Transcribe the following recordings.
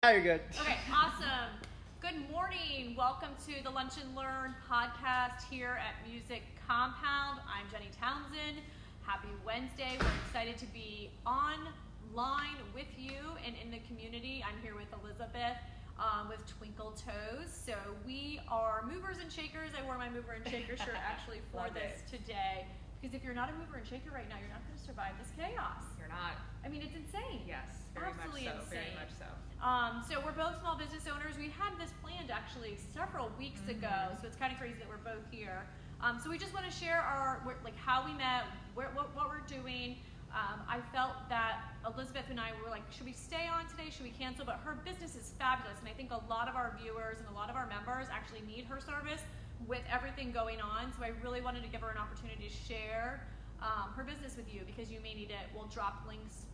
Now you're good. Okay, awesome. Good morning. Welcome to the Lunch and Learn podcast here at Music Compound. I'm Jenny Townsend. Happy Wednesday. We're excited to be online with you and in the community. I'm here with Elizabeth with Twinkle Toes. So we are movers and shakers. I wore my mover and shaker shirt actually for this today. Because if you're not a mover and shaker right now, you're not going to survive this chaos. You're not. I mean, it's insane. Yes, very Absolutely much so. insane. Very much so. So we're both small business owners. We had this planned actually several weeks ago, so it's kind of crazy that we're both here. So we just want to share how we met, what we're doing. I felt that Elizabeth and I were like, should we stay on today? Should we cancel? But her business is fabulous, and I think a lot of our viewers and a lot of our members actually need her service with everything going on. So I really wanted to give her an opportunity to share her business with you because you may need it. We'll drop links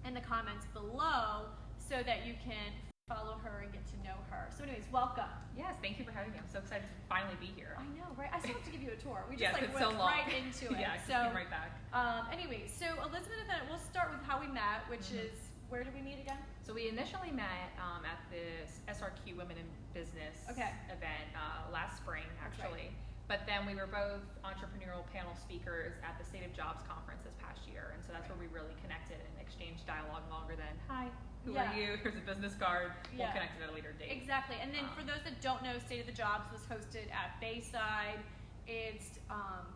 in the comments below so that you can follow her and get to know her. So anyways, welcome. Yes, thank you for having me. I'm so excited to finally be here. I know, right? I still have to give you a tour. We just Yes, went it's so long. right into it. Yeah, so came right back. Anyway, so Elizabeth and I, we'll start with how we met, which is, where did we meet again? So we initially met at this SRQ Women in Business event last spring, actually. Right. But then we were both entrepreneurial panel speakers at the State of Jobs conference this past year. And so that's where we really connected and exchanged dialogue longer than, hi, who are you? Here's a business card. We'll connect at a later date. Exactly. And then for those that don't know, State of the Jobs was hosted at Bayside. It's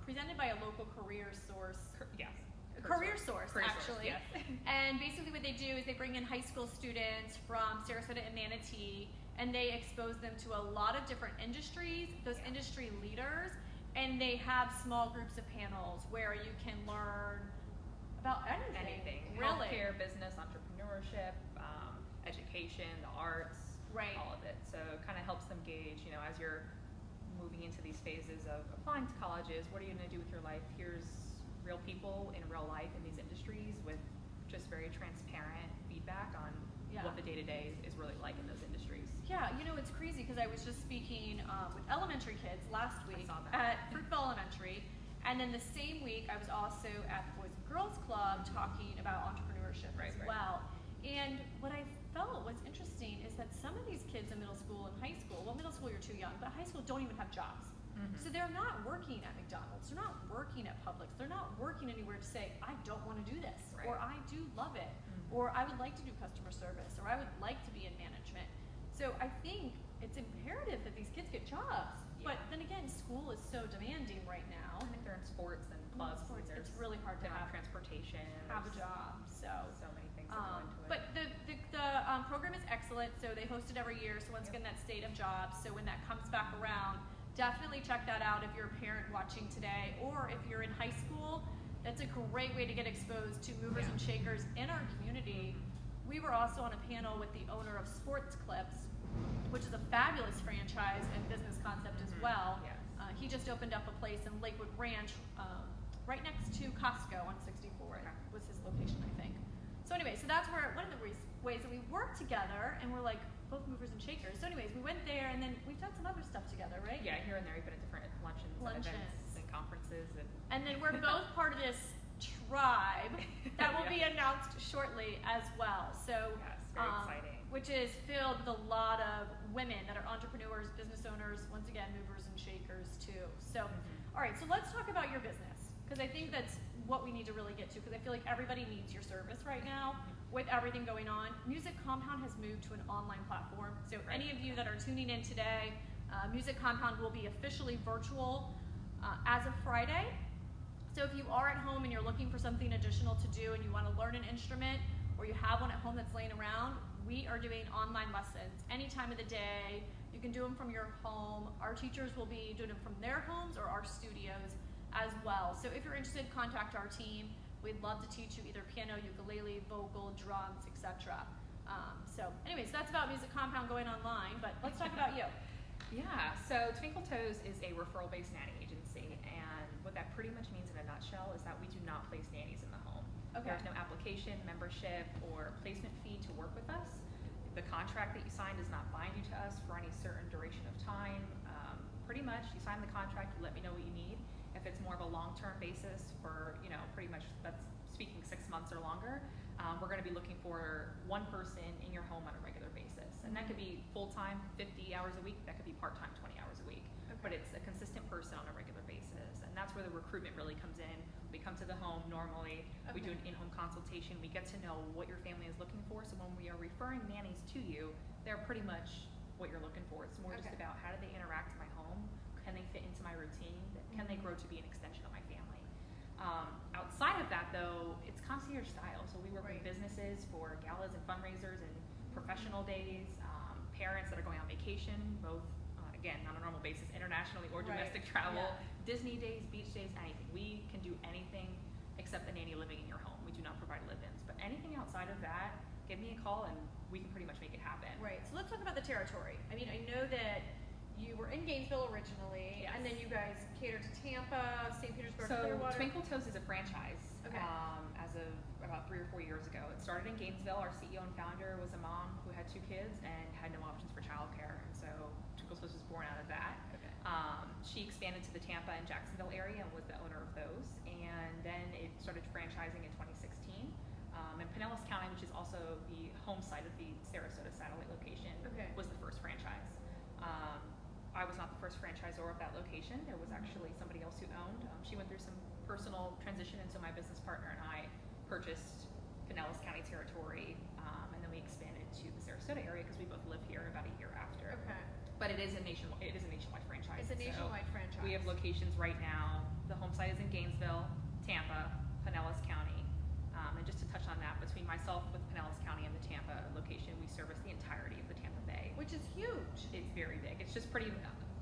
presented by a local career source. Yes. Career source, actually. Yes. And basically what they do is they bring in high school students from Sarasota and Manatee, and they expose them to a lot of different industries, those industry leaders, and they have small groups of panels where you can learn about anything. Really. Healthcare, business, entrepreneurship, education, the arts, all of it. So it kind of helps them gauge, as you're moving into these phases of applying to colleges, what are you going to do with your life? Here's real people in real life in these industries with just very transparent feedback on what the day-to-day is really like in those industries. Yeah, it's crazy because I was just speaking with elementary kids last week at Fruitville Elementary, and then the same week I was also at the Boys and Girls Club talking about entrepreneurship as well. And what I felt was interesting is that some of these kids in middle school and high school, well, middle school you're too young, but high school don't even have jobs. So they're not working at McDonald's, they're not working at Publix, they're not working anywhere to say, I don't want to do this, or I do love it, or I would like to do customer service, or I would like to be in management. So I think it's imperative that these kids get jobs. But then again, school is so demanding right now. I think they're in sports and clubs. It's really hard to have transportation, have a job. So many things that go into it. But the program is excellent. So they host it every year. So once again, that State of Jobs. So when that comes back around, definitely check that out if you're a parent watching today, or if you're in high school. That's a great way to get exposed to movers and shakers in our community. We were also on a panel with the owner of Sports Clips, which is a fabulous franchise and business concept as well. Yes. He just opened up a place in Lakewood Ranch, right next to Costco on 64. Was his location, I think. So anyway, so that's where one of the ways that we work together, and we're like both movers and shakers. So anyways, we went there, and then we've done some other stuff together, right? Yeah, here and there, we've been at different luncheons. And events and conferences. And then we're both part of this tribe that will be announced shortly as well. So yes, very exciting. Which is filled with a lot of women that are entrepreneurs, business owners, once again, movers and shakers too. So, all right, so let's talk about your business, because I think that's what we need to really get to, because I feel like everybody needs your service right now with everything going on. Music Compound has moved to an online platform. So any of you that are tuning in today, Music Compound will be officially virtual as of Friday. So if you are at home and you're looking for something additional to do and you want to learn an instrument, or you have one at home that's laying around, we are doing online lessons any time of the day. You can do them from your home. Our teachers will be doing them from their homes or our studios as well. So if you're interested, contact our team. We'd love to teach you either piano, ukulele, vocal, drums, etc. So anyways, that's about Music Compound going online, but let's talk about you. Yeah, so Twinkle Toes is a referral-based nanny agency, and what that pretty much means in a nutshell is that we do not place nannies in the home. There's no application, membership, or placement fee to work with us. The contract that you sign does not bind you to us for any certain duration of time. Pretty much, you sign the contract, you let me know what you need. If it's more of a long-term basis for, pretty much that's speaking 6 months or longer, we're going to be looking for one person in your home on a regular basis. And that could be full-time, 50 hours a week. That could be part-time, 20 hours a week. Okay. But it's a consistent person on a regular basis. And that's where the recruitment really comes in. We come to the home normally. Okay. We do an in-home consultation. We get to know what your family is looking for. So when we are referring nannies to you, they're pretty much what you're looking for. It's more just about how do they interact in my home? Can they fit into my routine? Can they grow to be an extension of my family? Outside of that, though, it's concierge style. So we work with businesses for galas and fundraisers and professional days, parents that are going on vacation, both, again, on a normal basis, internationally or domestic travel, Disney days, beach days, anything. We can do anything except the nanny living in your home. We do not provide live-ins. But anything outside of that, give me a call and we can pretty much make it happen. Right. So let's talk about the territory. I mean, I know that you were in Gainesville originally, and then you guys catered to Tampa, St. Petersburg, Clearwater. So Twinkle Toes is a franchise as of about 3 or 4 years ago. It started in Gainesville. Our CEO and founder was a mom who had 2 kids and had no options for childcare, and so Twinkle Toes was born out of that. Okay. She expanded to the Tampa and Jacksonville area and was the owner of those, and then it started franchising in 2016. And Pinellas County, which is also the home site of the Sarasota satellite location, was the first franchise. I was not the first franchisor of that location. There was actually somebody else who owned. She went through some personal transition, and so my business partner and I purchased Pinellas County territory, and then we expanded to the Sarasota area because we both live here about a year after. Okay. But it is a nationwide franchise. It's a nationwide franchise. We have locations right now. The home site is in Gainesville, Tampa, Pinellas County. And just to touch on that, between myself with Pinellas County and the Tampa location, we service the entirety of the Tampa Bay. Which is huge. It's very big. It's just pretty,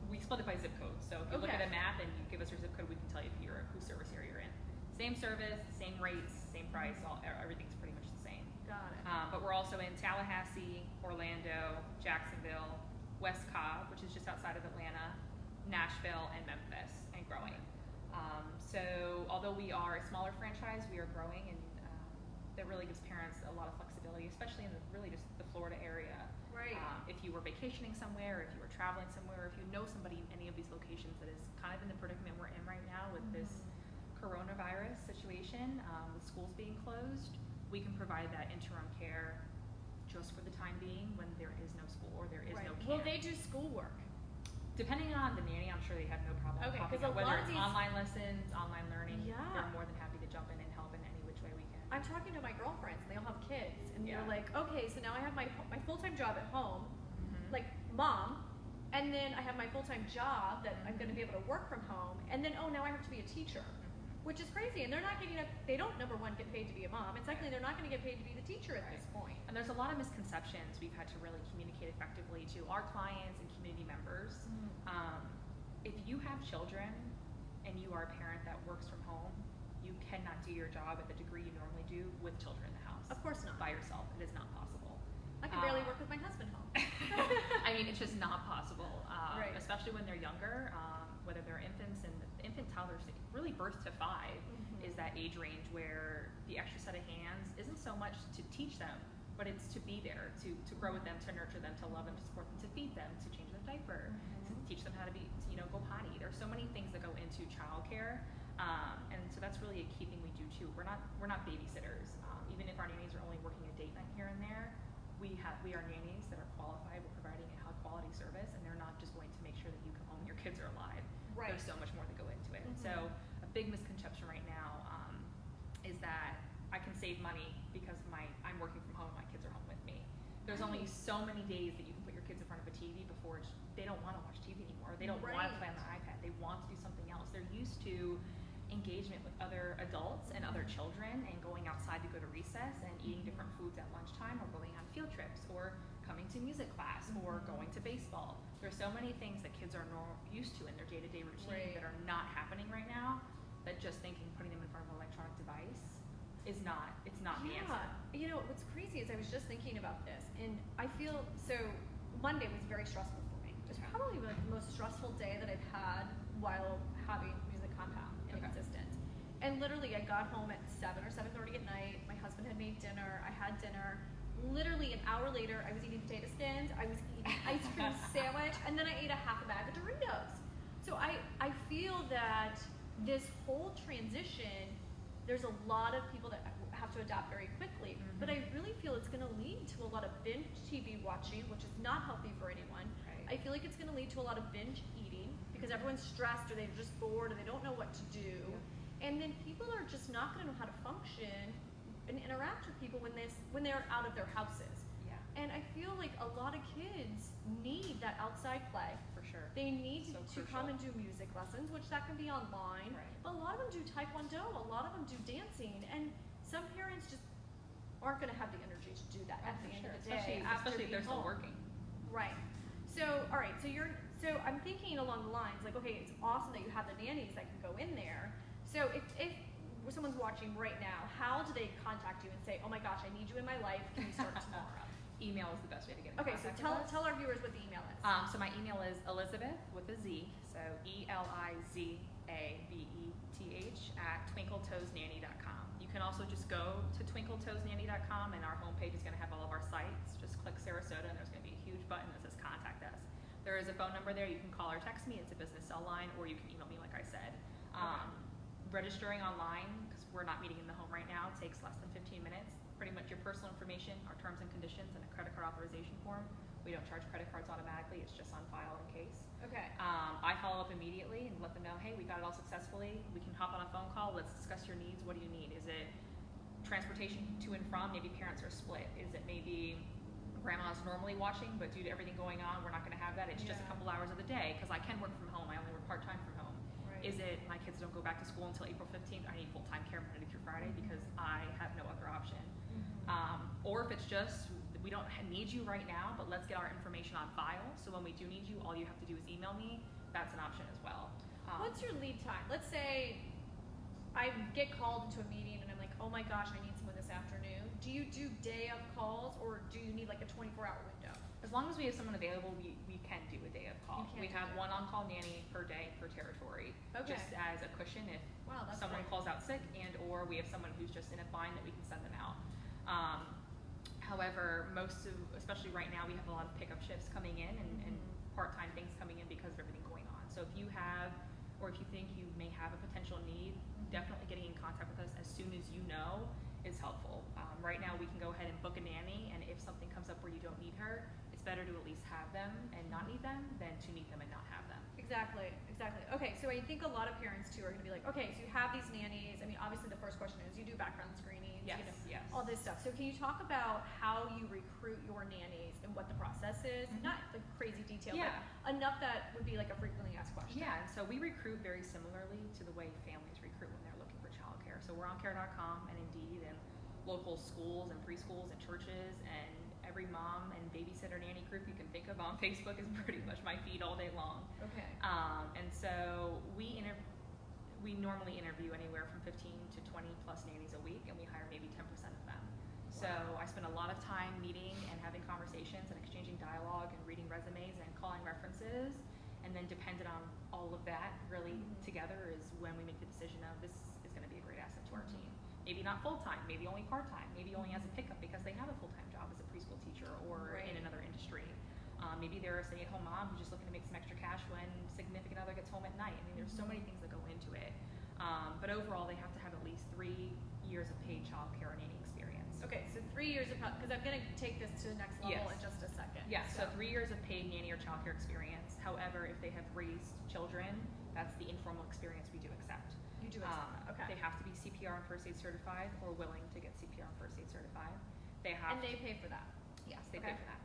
we split it by zip code. So if you look at a map and you give us your zip code, we can tell you whose service area you're in. Same service, same rates, same price, everything's pretty much the same. Got it. But we're also in Tallahassee, Orlando, Jacksonville, West Cobb, which is just outside of Atlanta, Nashville, and Memphis, and growing. So although we are a smaller franchise, we are growing, and that really gives parents a lot of flexibility, especially in really just the Florida area. Right. If you were vacationing somewhere, if you were traveling somewhere, if you know somebody in any of these locations that is kind of in the predicament we're in right now with this coronavirus situation, with schools being closed, we can provide that interim care just for the time being when there is no school or there is no camp. Will they do schoolwork? Depending on the nanny, I'm sure they have no problem helping out. Whether it's online lessons, online learning, they're more than happy to jump in and help in any which way we can. I'm talking to my girlfriends, and they all have kids, and they're like, okay, so now I have my full-time job at home, like mom, and then I have my full-time job that I'm going to be able to work from home, and then now I have to be a teacher, which is crazy. And they're not getting they don't, number one, get paid to be a mom, and secondly, they're not going to get paid to be the teacher at this point. And there's a lot of misconceptions we've had to really communicate effectively to our clients and community members. If you have children and you are a parent that works from home, you cannot do your job at the degree you normally do with children in the house. Of course not. By yourself. It is not possible. I can barely work with my husband home. I mean, it's just not possible, especially when they're younger, whether they're infants, and infant toddlers, really birth to 5 is that age range where the extra set of hands isn't so much to teach them, but it's to be there, to grow with them, to nurture them, to love them, to support them, to feed them, to change their diaper, to teach them how to go potty. There's so many things that go into childcare, and so that's really a key thing we do too. We're not babysitters. Even if our nannies are only working a date night here and there, we are nannies that are qualified. We're providing a high quality service, and they're not just going to make sure that you come home and your kids are alive. Right. There's so much more that go into it. So a big misconception right now is that I can save money because I'm working from home and my kids are home with me. There's only so many days that you can put your kids in front of a TV before they don't want to watch TV anymore. They don't want to play on the iPad. They want to do something else. They're used to engagement with other adults and other children, and going outside to go to recess and eating different foods at lunchtime, or going on field trips, or coming to music class, or going to baseball. There's so many things that kids are used to in their day-to-day routine that are not happening right now, that just putting them in front of an electronic device is not the answer. You know, what's crazy is I was just thinking about this, and I feel, so Monday was very stressful for me. It was probably the most stressful day that I've had while having Music Compound in existence. And literally, I got home at 7 or 7:30 at night. My husband had made dinner. I had dinner. Literally an hour later, I was eating potato skins. I was eating ice cream sandwich, and then I ate a half a bag of Doritos. So I feel that this whole transition, there's a lot of people that have have to adapt very quickly. But I really feel it's going to lead to a lot of binge TV watching, which is not healthy for anyone. I feel like it's going to lead to a lot of binge eating because everyone's stressed or they're just bored or they don't know what to do. And then people are just not going to know how to function and interact with people when they're out of their houses. And I feel like a lot of kids need that outside play. For sure. They need to come and do music lessons, which that can be online. But a lot of them do taekwondo, a lot of them do dancing, and some parents just aren't going to have the energy to do that at the end of the day. Especially if they're still working. Right. So, all right. So I'm thinking along the lines like, okay, it's awesome that you have the nannies that can go in there. So if someone's watching right now, how do they contact you and say, oh my gosh, I need you in my life. Can you start tomorrow? Email is the best way to get in contact. Okay, so tell our viewers what the email is. So my email is Elizabeth with a Z, so ELIZABETH @twinkletoesnanny.com. You can also just go to twinkletoesnanny.com and our homepage is going to have all of our sites. Just click Sarasota and there's going to be a huge button that says contact us. There is a phone number there. You can call or text me. It's a business cell line, or you can email me like I said. Registering online, because we're not meeting in the home right now, takes less than 15 minutes. Pretty much your personal information, our terms and conditions, and a credit card authorization form. We don't charge credit cards automatically, it's just on file in case. I follow up immediately and let them know, hey, we got it all successfully. We can hop on a phone call, let's discuss your needs. What do you need? Is it transportation to and from? Maybe parents are split. Is it maybe grandma's normally watching, but due to everything going on, we're not gonna have that. It's just a couple hours of the day, because I can work from home. I only work part-time from home. Is it my kids don't go back to school until April 15th? I need full-time care Monday through Friday because I have no other option. Or if it's just, we don't need you right now, but let's get our information on file. So when we do need you, all you have to do is email me. That's an option as well. What's your lead time? Let's say I get called into a meeting and I'm like, oh my gosh, I need someone this afternoon. Do you do day of calls or do you need like a 24-hour window? As long as we have someone available, we can do a day of call. We have one on-call nanny per day per territory, just as a cushion if someone calls out sick and or we have someone who's just in a bind that we can send them out. However, especially right now, we have a lot of pickup shifts coming in and part-time things coming in because of everything going on. So if you have, or if you think you may have a potential need, definitely getting in contact with us as soon as you know is helpful. Right now, we can go ahead and book a nanny, and if something comes up where you don't need her, it's better to at least have them and not need them than to need them and not have them. Exactly. Okay, so I think a lot of parents too are going to be like, okay, so you have these nannies. I mean, obviously the first question is you do background screenings, all this stuff. So can you talk about how you recruit your nannies and what the process is? Not like crazy detail, but enough that would be like a frequently asked question. Yeah, and so we recruit very similarly to the way families recruit when they're looking for childcare. So we're on care.com and Indeed and local schools and preschools and churches and every mom and babysitter nanny group you can think of on Facebook is pretty much my feed all day long. And so we normally interview anywhere from 15 to 20 plus nannies a week, and we hire maybe 10% of them. So I spend a lot of time meeting and having conversations and exchanging dialogue and reading resumes and calling references, and then dependent on all of that really together is when we make the decision of this is going to be a great asset to our team. Maybe not full-time, maybe only part-time, maybe only as a pickup because they have a full-time job as a preschool teacher or in another industry. Maybe they're a stay-at-home mom who's just looking to make some extra cash when significant other gets home at night. I mean, there's so many things that go into it. But overall, they have to have at least 3 years of paid child care or nanny experience. Okay, so 3 years of, because I'm going to take this to the next level in just a second. So 3 years of paid nanny or child care experience. However, if they have raised children, that's the informal experience we do accept. You do accept, They have to be CPR and first aid certified or willing to get CPR and first aid certified. And they pay for that? Yes, they pay for that.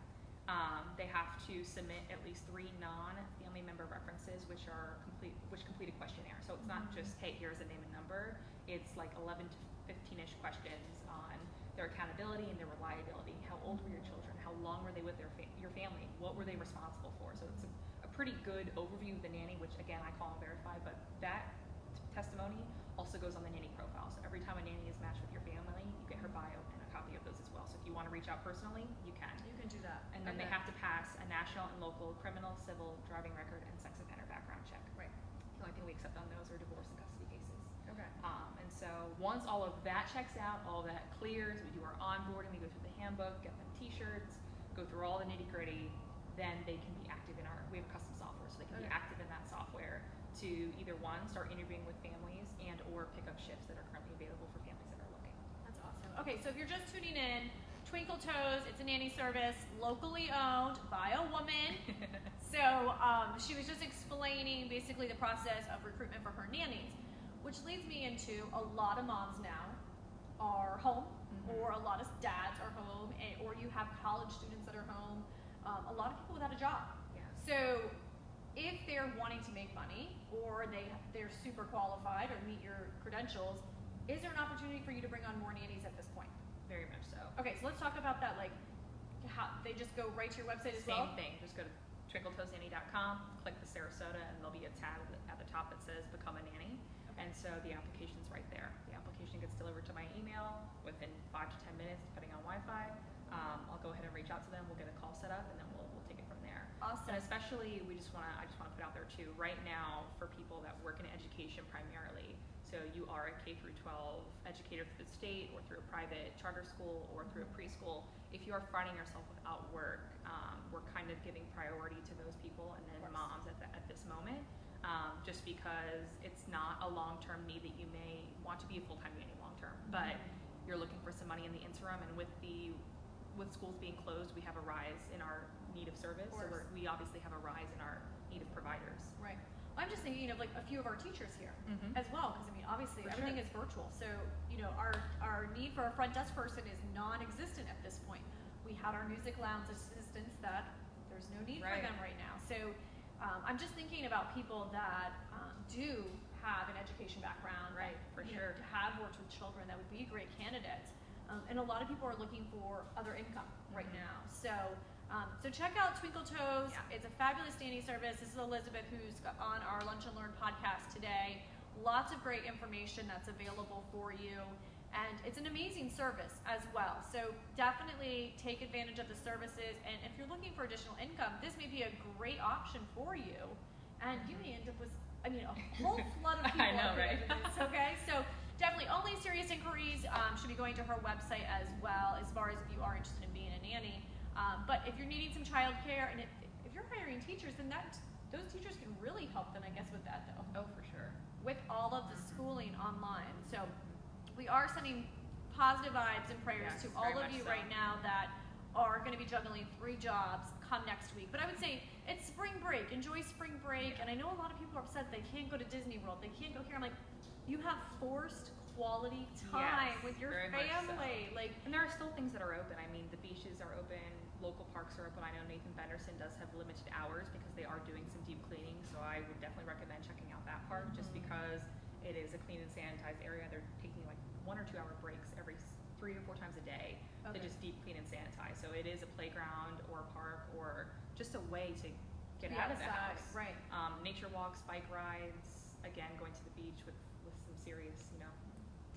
They have to submit at least 3 non-family member references, which complete a questionnaire. So it's not just, hey, here's a name and number. It's like 11 to 15-ish questions on their accountability and their reliability. How old were your children? How long were they with your family? What were they responsible for? So it's a pretty good overview of the nanny, which again I call verified, but that testimony also goes on the nanny profile. So every time a nanny is matched with your family, you get her bio and a copy of those as well. So if you want to reach out personally, you can. You can do that. And then they have to pass a national and local criminal, civil, driving record, and sex offender background check. Right. The only thing we accept on those are divorce and custody cases. Okay. And so once all of that checks out, all of that clears, we do our onboarding, we go through the handbook, get them t-shirts, go through all the nitty gritty, then they can be active in we have custom software, so they can be active in that software to either one, start interviewing with families and or pick up shifts that are currently available for families that are looking. That's awesome. Okay, so if you're just tuning in, Twinkle Toes, it's a nanny service, locally owned by a woman. So she was just explaining basically the process of recruitment for her nannies, which leads me into a lot of moms now are home, or a lot of dads are home, or you have college students that are home, a lot of people without a job. Yeah. So if they're wanting to make money, or they're super qualified or meet your credentials, is there an opportunity for you to bring on more nannies at this point? Very much so. Okay, so let's talk about that. Like, how they just go right to your website as well? Same thing. Just go to twinkletoesnanny.com, click the Sarasota, and there'll be a tab at the top that says Become a Nanny. Okay. And so the application's right there. The application gets delivered to my email within 5 to 10 minutes, depending on Wi-Fi. I'll go ahead and reach out to them. We'll get a call set up, and then we'll take it from there. Awesome. And especially, I just want to put out there too. Right now, for people that work in education primarily, so you are a K through 12 educator through the state or through a private charter school or through a preschool, if you are finding yourself without work, we're kind of giving priority to those people and then moms at this moment, just because it's not a long-term need that you may want to be a full-time nanny long-term, but you're looking for some money in the interim, and with schools being closed, we have a rise in our need of service, so we obviously have a rise in our need of providers. Right. I'm just thinking of like a few of our teachers here as well, because I mean, obviously everything is virtual. So, our need for a front desk person is non-existent at this point. We had our music lounge assistants that there's no need for them right now. So, I'm just thinking about people that do have an education background, right? For sure. Have worked with children, that would be great candidates. And a lot of people are looking for other income right now. So check out Twinkle Toes. Yeah. It's a fabulous nanny service. This is Elizabeth, who's on our Lunch and Learn podcast today. Lots of great information that's available for you. And it's an amazing service as well. So definitely take advantage of the services. And if you're looking for additional income, this may be a great option for you. And you may end up with, a whole flood of people. I know, right? Okay? So definitely only serious inquiries should be going to her website as well, as far as if you are interested in being a nanny. But if you're needing some childcare, and if you're hiring teachers, then those teachers can really help them, I guess, with that though. Oh, for sure. With all of the schooling online. So we are sending positive vibes and prayers to all of you right now that are going to be juggling 3 jobs come next week. But I would say it's spring break. Enjoy spring break. And I know a lot of people are upset they can't go to Disney World. They can't go here. I'm like, you have forced quality time with your family. So. And there are still things that are open. I mean, the beaches are open, local parks are open. I know Nathan Benderson does have limited hours because they are doing some deep cleaning. So I would definitely recommend checking out that park just because it is a clean and sanitized area. They're taking like 1 or 2 hour breaks every 3 or 4 times a day to just deep clean and sanitize. So it is a playground or a park or just a way to get out of the house. Right. Nature walks, bike rides, again, going to the beach with some serious,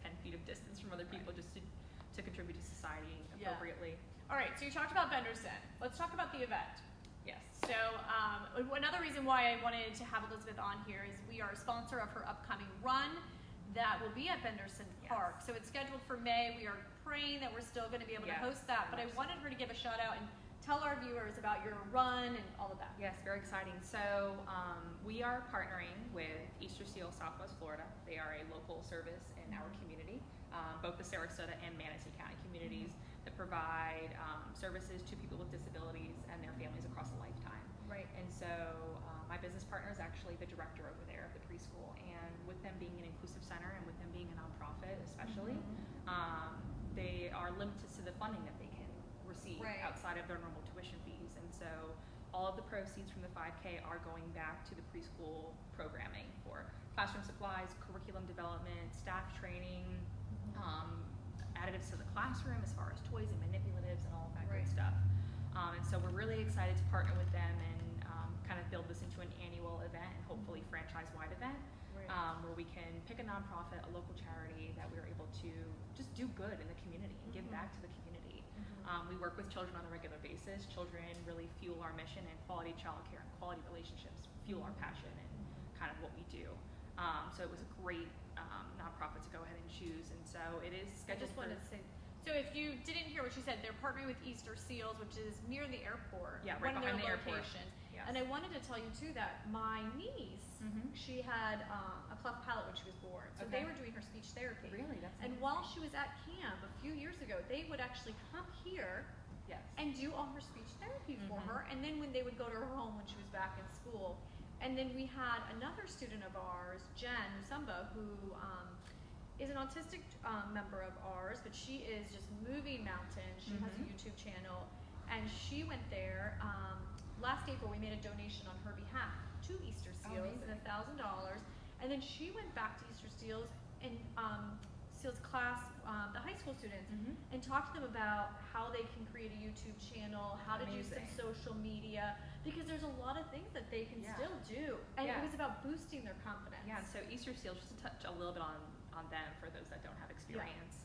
10 feet of distance from other people just to contribute to society appropriately. All right, so you talked about Benderson. Let's talk about the event. Yes. So another reason why I wanted to have Elizabeth on here is we are a sponsor of her upcoming run that will be at Benderson Park. So it's scheduled for May. We are praying that we're still going to be able to host that, but I wanted her to give a shout out and tell our viewers about your run and all of that. Yes, very exciting. So we are partnering with Easter Seal Southwest Florida. They are a local service in our community, both the Sarasota and Manatee County communities that provide services to people with disabilities and their families across a lifetime. Right. And so my business partner is actually the director over there of the preschool, and with them being an inclusive center and with them being a nonprofit especially, they are limited to the funding that they can receive outside of their normal tuition fees. And so all of the proceeds from the 5K are going back to the preschool programming for classroom supplies, curriculum development, staff training, additives to the classroom as far as toys and manipulatives and all of that good stuff. And so we're really excited to partner with them and kind of build this into an annual event and hopefully franchise-wide event where we can pick a nonprofit, a local charity that we're able to just do good in the community and give back to the community. We work with children on a regular basis. Children really fuel our mission, and quality childcare and quality relationships fuel our passion and kind of what we do. So it was a great nonprofit to go ahead and choose, and so it is scheduled for. So if you didn't hear what she said, they're partnering with Easter Seals, which is near the airport. Yeah, right behind the airport. Yep. Yes. And I wanted to tell you too that my niece, she had a cleft palate when she was born, so they were doing her speech therapy. Really? That's and amazing. while she was at camp a few years ago, they would actually come here and do all her speech therapy for her. And then when they would go to her home when she was back in school, and then we had another student of ours, Jen Musumba, who is an autistic member of ours, but she is just moving mountains. She has a YouTube channel, and she went there. Last April, we made a donation on her behalf to Easter Seals and $1,000, and then she went back to Easter Seals and Seals class, the high school students, and talked to them about how they can create a YouTube channel, how to do some social media, because there's a lot of things that they can still do, and it was about boosting their confidence. Yeah, so Easter Seals, just to touch a little bit on them for those that don't have experience.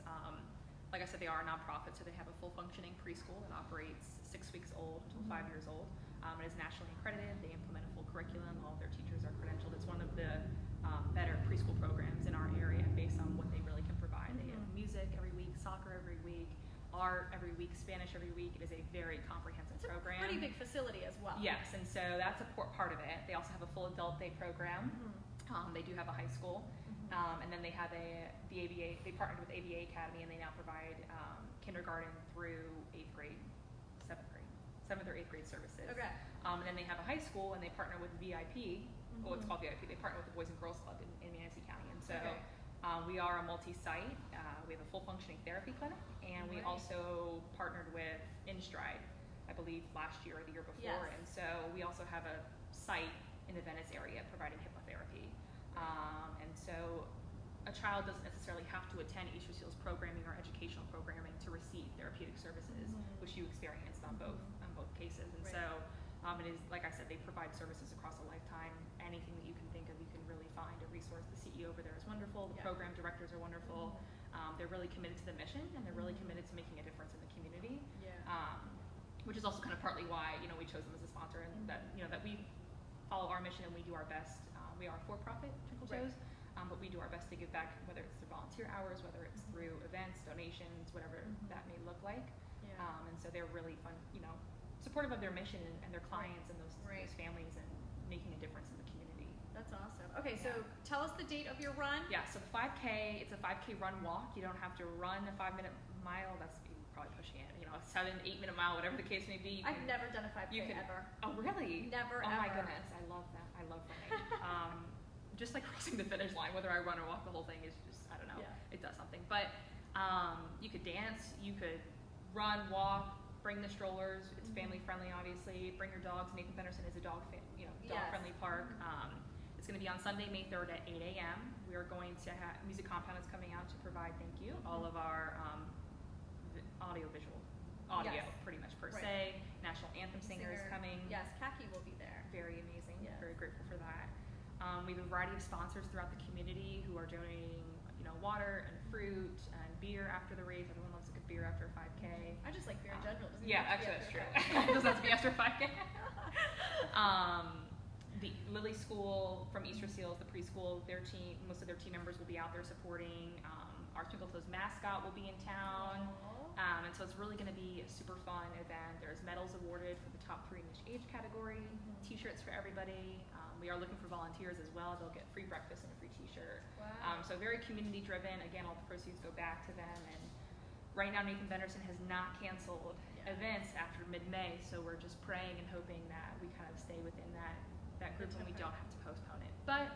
Like I said, they are a nonprofit, so they have a full functioning preschool that operates 6 weeks old until 5 years old. It is nationally accredited. They implement a full curriculum. All of their teachers are credentialed. It's one of the better preschool programs in our area based on what they really can provide. They have music every week, soccer every week, art every week, Spanish every week. It is a very comprehensive program. Pretty big facility as well. Yes, and so that's a part of it. They also have a full adult day program. They do have a high school. And then they have the ABA, they partnered with ABA Academy, and they now provide kindergarten through 8th grade, 7th or 8th grade services. Okay. And then they have a high school, and they partner with VIP. Well, it's called VIP. They partner with the Boys and Girls Club in Manatee County. And so we are a multi-site. We have a full functioning therapy clinic, and we also partnered with InStride, I believe last year or the year before. And so we also have a site in the Venice area providing hypnotherapy. And so a child doesn't necessarily have to attend Easter Seals programming or educational programming to receive therapeutic services, which you experienced on both cases. And so it is, like I said, they provide services across a lifetime. Anything that you can think of, you can really find a resource. The CEO over there is wonderful. The program directors are wonderful. They're really committed to the mission, and they're really committed to making a difference in the community. Which is also kind of partly why we chose them as a sponsor, and that that we follow our mission and we do our best. We are for-profit, Twinkle Toes, but we do our best to give back, whether it's through volunteer hours, whether it's through events, donations, whatever that may look like. And so they're really fun, supportive of their mission and their clients and those families, and making a difference in the community. That's awesome. Okay, so tell us the date of your run. Yeah, so 5K, it's a 5K run walk. You don't have to run a 5-minute mile. That's probably pushing it. A 7-8 minute mile, whatever the case may be. I've never done a 5K ever. Oh, really? Never, ever. Oh my goodness, I love that. I love running. Just like crossing the finish line, whether I run or walk, the whole thing is just, I don't know, it does something. But you could dance, you could run, walk, bring the strollers. It's family friendly, obviously. Bring your dogs. Nathan Benderson is a dog friendly park. It's going to be on Sunday, May 3rd at 8 a.m. We are going to have Music Compound is coming out to provide, all of our audio, pretty much per se. National Anthem singer is coming. Yes, Khaki will be there. Very amazing. Very grateful for that. We have a variety of sponsors throughout the community who are donating, water and fruit and beer after the race. Everyone loves a good beer after a 5K. I just like beer in general. Actually that's true. It doesn't have to be after 5K. The Lily School from Easter Seals, the preschool, most of their team members will be out there supporting. Our Twinkle Toes mascot will be in town. And so it's really going to be a super fun event. There's medals awarded for the top 3 in each age category, t-shirts for everybody. We are looking for volunteers as well. They'll get free breakfast and a free t-shirt. Wow. So very community driven. Again, all the proceeds go back to them. And right now, Nathan Benderson has not canceled events after mid-May. So we're just praying and hoping that we kind of stay within that group and we don't have to postpone it. But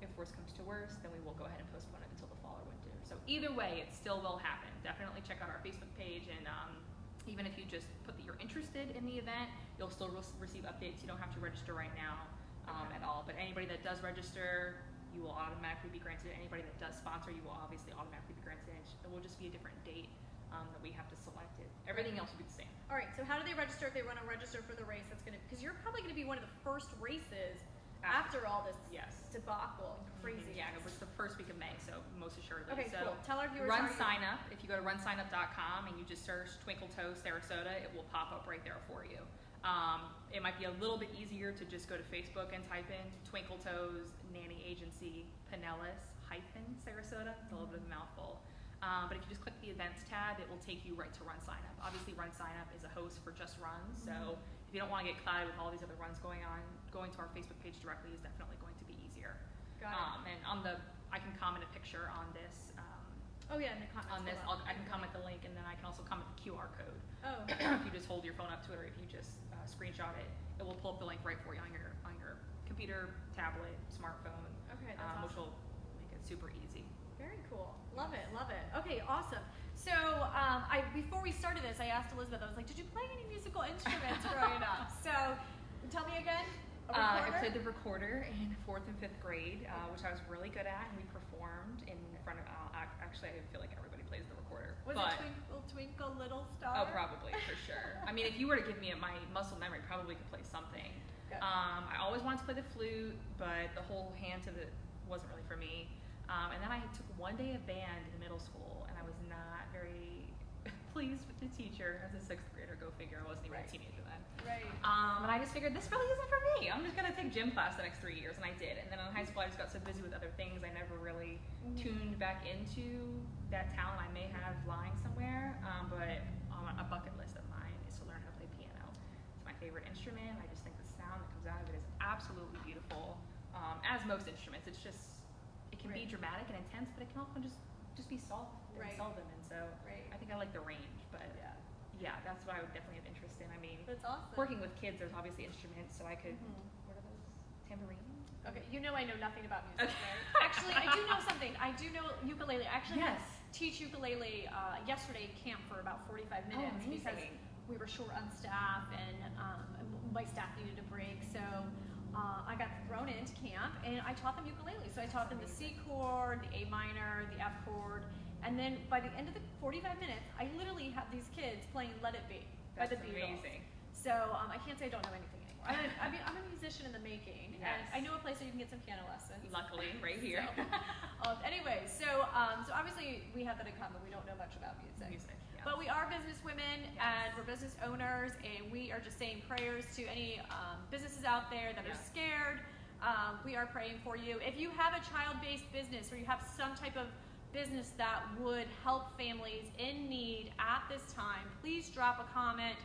if worse comes to worse, then we will go ahead and postpone it until the fall or winter. So either way, it still will happen. Definitely check out our Facebook page, and even if you just put that you're interested in the event, you'll still receive updates. You don't have to register right now at all. But anybody that does register, you will automatically be granted. Anybody that does sponsor, you will obviously automatically be granted. It will just be a different date that we have to select it. Everything else will be the same. All right, so how do they register if they want to register for the race? That's going to, because you're probably going to be one of the first races after all this debacle and crazy. Yeah, no, it's the first week of May, so most assuredly. Okay, so cool. Tell our viewers Run Sign Up. If you go to runsignup.com and you just search Twinkle Toes Sarasota, it will pop up right there for you. It might be a little bit easier to just go to Facebook and type in Twinkle Toes Nanny Agency Pinellas Sarasota. It's a little bit of a mouthful. But if you just click the events tab, it will take you right to Run Sign Up. Obviously, Run Sign Up is a host for Just Run, so if if you don't want to get clouded with all these other runs going on, going to our Facebook page directly is definitely going to be easier. Got it. And on I can comment a picture on this. Oh yeah, in the comments. On this, I can comment the link, and then I can also comment the QR code. Oh. If you just hold your phone up to it, or if you just screenshot it, it will pull up the link right for you on your computer, tablet, smartphone. Okay, that's awesome. Which will make it super easy. Very cool. Love it. Love it. Okay, awesome. So before we started this, I asked Elizabeth. I was like, "Did you play any musical instruments growing up?" So tell me again. I played the recorder in 4th and 5th grade, which I was really good at, and we performed in front of. Actually, I feel like everybody plays the recorder. Was it Twinkle Twinkle Little Star? Oh, probably for sure. I mean, if you were to give me my muscle memory, probably could play something. Good. I always wanted to play the flute, but the whole hand of it wasn't really for me. And then I took one day of band in middle school, and I was not very pleased with the teacher. As a 6th grader, go figure. I wasn't even a teenager then. Right. And I just figured this really isn't for me. I'm just gonna take gym class the next 3 years, and I did. And then in high school, I just got so busy with other things, I never really tuned back into that talent I may have lying somewhere. But on a bucket list of mine is to learn how to play piano. It's my favorite instrument. I just think the sound that comes out of it is absolutely beautiful. As most instruments, it can be dramatic and intense, but it can also just be soft and seldom. And so I think I like the range, but yeah, that's what I would definitely have interest in. I mean, that's awesome. Working with kids, there's obviously instruments, so I could. What are those? Tambourine? Okay, I know nothing about music, right? Actually, I do know something. I do know ukulele. I actually had to teach ukulele yesterday at camp for about 45 minutes because we were short on staff and my staff needed a break. So I got thrown into camp and I taught them ukulele. So I taught them the C chord, the A minor, the F chord. And then by the end of the 45 minutes, I literally have these kids playing Let It Be by the Beatles. Amazing. So I can't say I don't know anything anymore. I'm a musician in the making, and I know a place where you can get some piano lessons. Luckily, right here. Anyway, so obviously we have that in common. We don't know much about music. But we are business women, and we're business owners, and we are just saying prayers to any businesses out there that are scared. We are praying for you. If you have a child-based business or you have some type of business that would help families in need at this time, please drop a comment.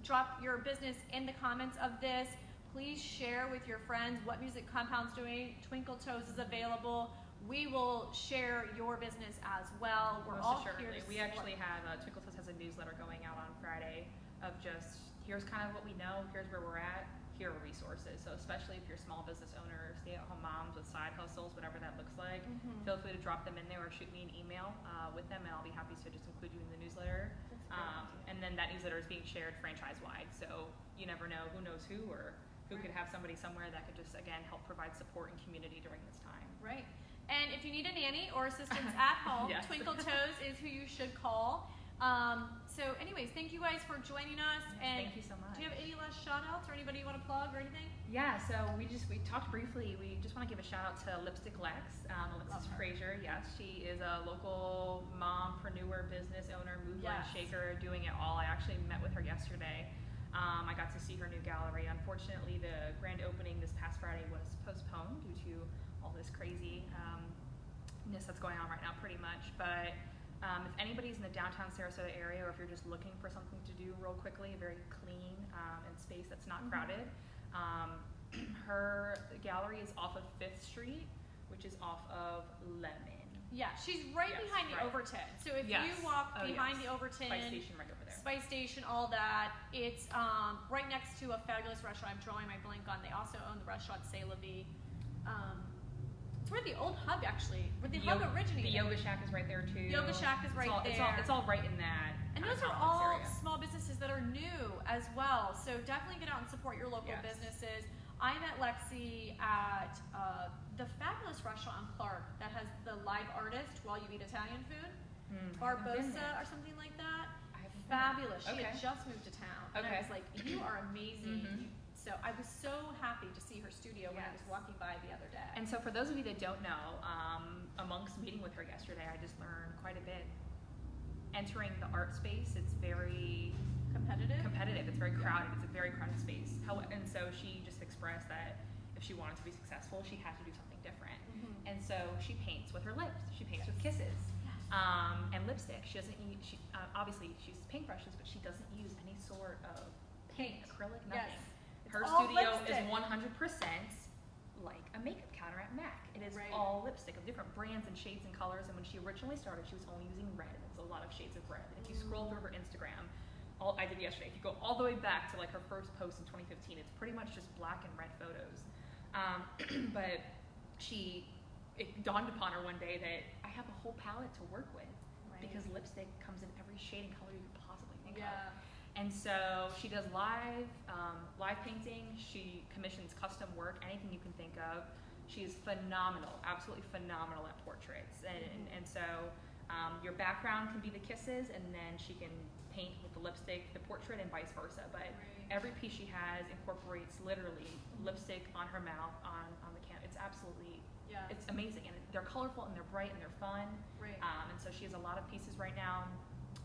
Drop your business in the comments of this. Please share with your friends what Music Compound's doing. Twinkle Toes is available. We will share your business as well. We're all here to We actually have Twinkle Toes has a newsletter going out on Friday of just here's kind of what we know, here's where we're at, here are resources. So especially if you're small business owners, stay-at-home moms with side hustles, whatever that looks like, feel free to drop them in there or shoot me an email with them, and I'll be happy to just include you in the newsletter. And then that newsletter is being shared franchise-wide, so you never know who knows who or who could have somebody somewhere that could just, again, help provide support and community during this time. Right. And if you need a nanny or assistance at home, Twinkle Toes is who you should call. So anyways, thank you guys for joining us. And thank you so much. Do you have any last shout outs or anybody you want to plug or anything? Yeah, so we talked briefly. We just want to give a shout out to Lipstick Lex, Alexis Frazier. Yes, she is a local mompreneur, business owner, mover and shaker, doing it all. I actually met with her yesterday. I got to see her new gallery. Unfortunately, the grand opening this past Friday was postponed due to all this craziness that's going on right now, pretty much. But if anybody's in the downtown Sarasota area, or if you're just looking for something to do real quickly, very clean and space that's not crowded, her gallery is off of 5th Street, which is off of Lemon. Yeah, she's right behind the Overton. So if you walk behind the Overton, Spice Station right over there. Spice Station, all that, it's right next to a fabulous restaurant. I'm drawing my blank on. They also own the restaurant C'est La Vie. It's where the old hub actually, where the hub originated. The Yoga Shack is right there too. Yoga Shack is right there. It's all right in that. And those are all small businesses that are new as well. So definitely get out and support your local businesses. I met Lexi at the fabulous restaurant on Clark that has the live artist while you eat Italian food. Barbosa or something like that. Fabulous. She had just moved to town. And I was like, you are amazing. So I was so happy to see her studio when I was walking by the other day. And so for those of you that don't know, amongst meeting with her yesterday, I just learned quite a bit. Entering the art space, it's very competitive. It's very crowded. It's a very crowded space. And so she just expressed that if she wanted to be successful, she had to do something different. And so she paints with her lips. She paints with kisses. And lipstick. She doesn't use, obviously she uses paintbrushes, but she doesn't use any sort of paint, acrylic, nothing. Yes. Her all studio lipstick. is 100% like a makeup counter at MAC. It is all lipstick of different brands and shades and colors. And when she originally started, she was only using red. It was a lot of shades of red. And if you scroll through her Instagram, I did yesterday. If you go all the way back to like her first post in 2015, it's pretty much just black and red photos. But it dawned upon her one day that I have a whole palette to work with because lipstick comes in every shade and color you could possibly think of. And so she does live painting. She commissions custom work, anything you can think of. She is phenomenal, absolutely phenomenal at portraits. And so your background can be the kisses, and then she can paint with the lipstick, the portrait, and vice versa. But every piece she has incorporates literally lipstick on her mouth, on the canvas. It's absolutely, it's amazing. And they're colorful, and they're bright, and they're fun. And so she has a lot of pieces right now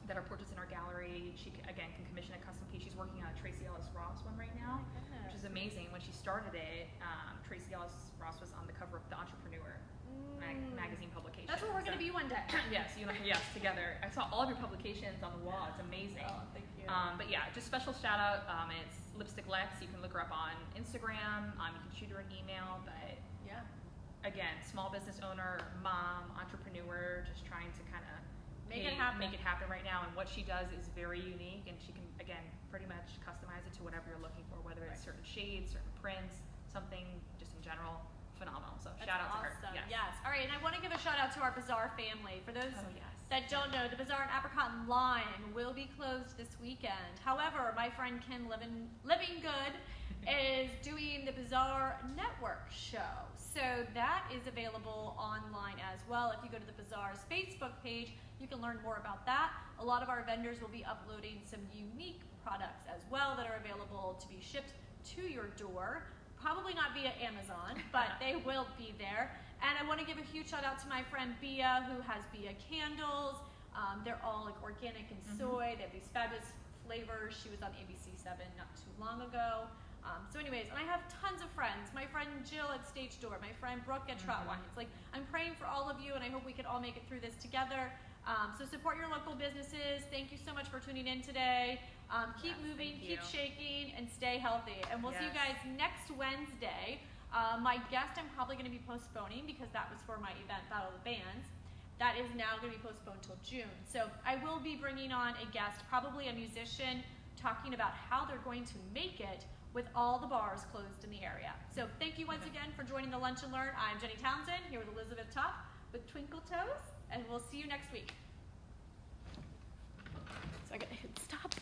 that are portraits in our gallery. She, again, can commission a custom piece. She's working on a Tracy Ellis Ross one right now, which is amazing. When she started it, Tracy Ellis Ross was on the cover of the Entrepreneur magazine publication. That's where we're going to be one day. Yes, together. I saw all of your publications on the wall. It's amazing. Oh, thank you. But yeah, just special shout out. It's Lipstick Lex. You can look her up on Instagram. You can shoot her an email. But again, small business owner, mom, entrepreneur, just trying to kind of make it happen right now. And what she does is very unique, and she can, again, pretty much customize it to whatever you're looking for, whether it's certain shades, certain prints, something just in general. Phenomenal. So shout out to her. Yes. All right, and I want to give a shout out to our Bazaar family. For those that don't know, the Bazaar in Apricot and Lime will be closed this weekend. However, my friend Kim Living Good is doing the Bazaar Network show. So that is available online as well. If you go to the Bazaar's Facebook page, you can learn more about that. A lot of our vendors will be uploading some unique products as well that are available to be shipped to your door. Probably not via Amazon, but they will be there. And I want to give a huge shout out to my friend Bia, who has Bia candles. They're all like organic and soy. They have these fabulous flavors. She was on ABC7 not too long ago. So anyways, and I have tons of friends. My friend Jill at Stage Door, my friend Brooke at Trot Wine. It's like, I'm praying for all of you, and I hope we can all make it through this together. So support your local businesses. Thank you so much for tuning in today. Keep moving, keep shaking, and stay healthy. And we'll see you guys next Wednesday. My guest I'm probably going to be postponing because that was for my event, Battle of the Bands. That is now going to be postponed till June. So I will be bringing on a guest, probably a musician, talking about how they're going to make it with all the bars closed in the area. So thank you once again for joining the Lunch and Learn. I'm Jenny Townsend, here with Elizabeth Topp with Twinkle Toes, and we'll see you next week. So I gotta hit stop.